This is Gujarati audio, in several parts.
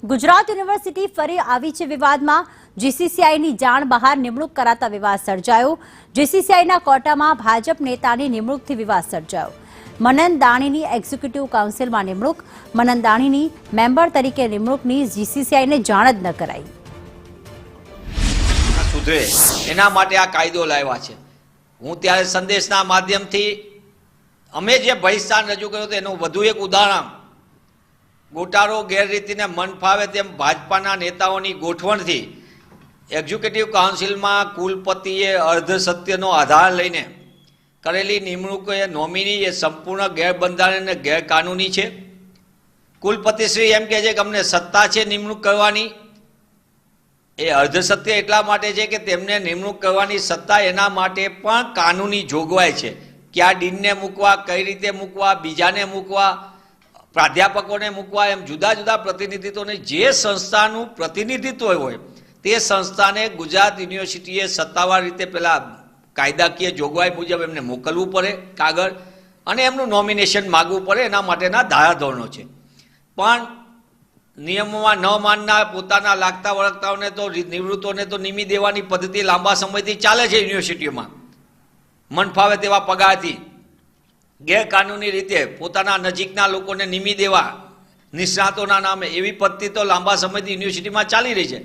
ગુજરાત યુનિવર્સિટી ફરી આવી છે વિવાદમાં। જીસીસીઆઈની જાણ બહાર નિમણૂક કરાતા વિવાદ સર્જાયો। જીસીસીઆઈના કોટામાં ભાજપ નેતાની નિમણૂકથી વિવાદ સર્જાયો। મનન દાણીની એક્ઝિક્યુટિવ કાઉન્સિલમાં નિમણૂક। મનન દાણીની મેમ્બર તરીકે નિમણૂકની જીસીસીઆઈને જાણ જ ન કરાઈ। સુધરે એના માટે આ કાયદો લાવ્યા છે। હું ત્યારે સંદેશના માધ્યમથી અમે જે ભયસ્થાન રજૂ કર્યું એનું વધુ એક ઉદાહરણ ગોટાળો ગેરરીતિને મન ફાવે તેમ ભાજપાના નેતાઓની ગોઠવણથી એક્ઝિક્યુટિવ કાઉન્સિલમાં કુલપતિએ અર્ધ સત્યનો આધાર લઈને કરેલી નિમણૂક એ નોમિની એ સંપૂર્ણ ગેરબંધારણીય અને ગેરકાનૂની છે। કુલપતિશ્રી એમ કહે છે કે અમને સત્તા છે નિમણૂક કરવાની। એ અર્ધ સત્ય એટલા માટે છે કે તેમને નિમણૂક કરવાની સત્તા એના માટે પણ કાનૂની જોગવાઈ છે। કયા ડીનને મૂકવા, કઈ રીતે મૂકવા, બીજાને મૂકવા, પ્રાધ્યાપકોને મૂકવા, એમ જુદા જુદા પ્રતિનિધિત્વને જે સંસ્થાનું પ્રતિનિધિત્વ હોય તે સંસ્થાને ગુજરાત યુનિવર્સિટીએ સત્તાવાર રીતે પહેલાં કાયદાકીય જોગવાઈ મુજબ એમને મોકલવું પડે કાગળ, અને એમનું નોમિનેશન માગવું પડે। એના માટેના ધારાધોરણો છે। પણ નિયમોમાં ન માનનાર પોતાના લાગતા વળગતાઓને તો નિવૃત્તોને તો નિમી દેવાની પદ્ધતિ લાંબા સમયથી ચાલે છે યુનિવર્સિટીઓમાં। મન ફાવે તેવા પગારથી ગેરકાનૂની રીતે પોતાના નજીકના લોકોને નિમી દેવા નિષ્ણાતોના નામે, એવી પદ્ધતિ તો લાંબા સમયથી યુનિવર્સિટીમાં ચાલી રહી છે।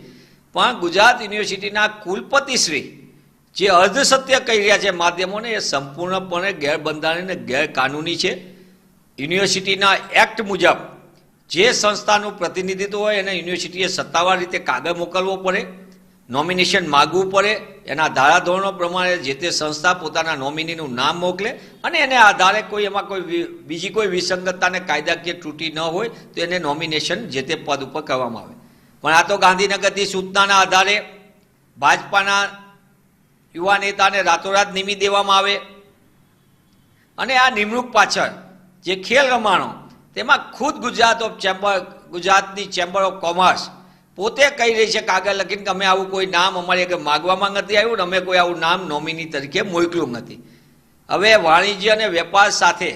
પણ ગુજરાત યુનિવર્સિટીના કુલપતિશ્રી જે અર્ધસત્ય કહી રહ્યા છે માધ્યમોને, એ સંપૂર્ણપણે ગેરબંધારણીય અને ગેરકાનૂની છે। યુનિવર્સિટીના એક્ટ મુજબ જે સંસ્થાનું પ્રતિનિધિત્વ હોય એને યુનિવર્સિટીએ સત્તાવાર રીતે કાગળ મોકલવો પડે, નોમિનેશન માગવું પડે। એના ધારાધોરણો પ્રમાણે જે તે સંસ્થા પોતાના નોમિનીનું નામ મોકલે અને એને આધારે કોઈ એમાં કોઈ બીજી કોઈ વિસંગતતાને કાયદાકીય ત્રુટિ ન હોય તો એને નોમિનેશન જે તે પદ ઉપર કરવામાં આવે। પણ આ તો ગાંધીનગરથી સૂચનાના આધારે ભાજપાના યુવા નેતાને રાતોરાત નિમી દેવામાં આવે। અને આ નિમણૂક પાછળ જે ખેલ રમાણો તેમાં ખુદ ગુજરાતની ચેમ્બર ઓફ કોમર્સ પોતે કહી રહી છે કાગળ લખીને કે અમે આવું કોઈ નામ અમારે માગવામાં નથી આવ્યું ને અમે કોઈ આવું નામ નોમિની તરીકે મોકલ્યું નથી। હવે વાણિજ્ય અને વેપાર સાથે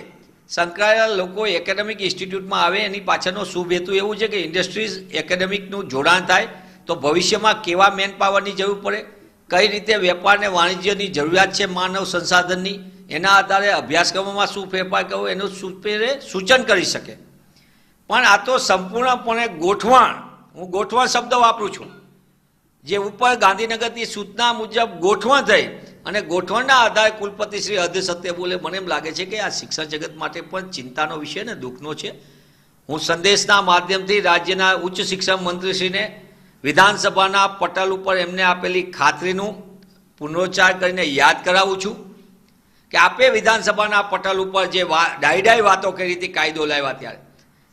સંકળાયેલા લોકો એકેડેમિક ઇન્સ્ટિટ્યૂટમાં આવે એની પાછળનો શુભ હેતુ એવું છે કે ઇન્ડસ્ટ્રીઝ એકેડેમિકનું જોડાણ થાય તો ભવિષ્યમાં કેવા મેન પાવરની જરૂર પડે, કઈ રીતે વેપાર અને વાણિજ્યની જરૂરિયાત છે માનવ સંસાધનની, એના આધારે અભ્યાસક્રમોમાં શું ફેરફાર કરવો એનું સૂચન કરી શકે। પણ આ તો સંપૂર્ણપણે ગોઠવણ, હું ગોઠવણ શબ્દ વાપરું છું, જે ઉપર ગાંધીનગરથી સૂચના મુજબ ગોઠવણ થઈ અને ગોઠવણના આધારે કુલપતિશ્રી અર્ધસત્ય બોલે। મને એમ લાગે છે કે આ શિક્ષણ જગત માટે પણ ચિંતાનો વિષય ને દુઃખનો છે। હું સંદેશના માધ્યમથી રાજ્યના ઉચ્ચ શિક્ષણ મંત્રીશ્રીને વિધાનસભાના પટલ ઉપર એમને આપેલી ખાતરીનું પુનરોચ્ચાર કરીને યાદ કરાવું છું કે આપે વિધાનસભાના પટલ ઉપર જે ડાઈ વાતો કરી હતી કાયદો લાવ્યા ત્યારે,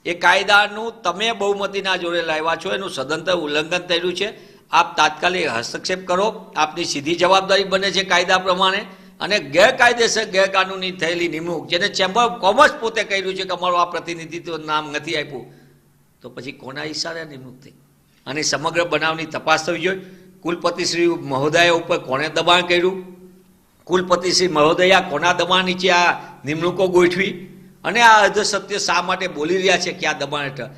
એ કાયદાનું તમે બહુમતીના જોડે લાવ્યા છો, એનું સદંતર ઉલ્લંઘન થયેલું છે। આપ તાત્કાલિક હસ્તક્ષેપ કરો, આપની સીધી જવાબદારી બને છે કાયદા પ્રમાણે। અને ગેરકાયદેસર ગેરકાનૂની થયેલી નિમણૂક જેને ચેમ્બર ઓફ કોમર્સ પોતે કહ્યું છે કે અમારું આ પ્રતિનિધિત્વ નામ નથી આપ્યું, તો પછી કોના ઈશારે નિમણૂક થઈ? અને સમગ્ર બનાવની તપાસ થવી જોઈએ। કુલપતિશ્રી મહોદયા ઉપર કોણે દબાણ કર્યું, કુલપતિશ્રી મહોદયા કોના દબાણ નીચે આ નિમણૂકો ગોઠવી, અને આ અર્ધસત્ય શા માટે બોલી રહ્યા છે, ક્યાં દબાણ હેઠળ?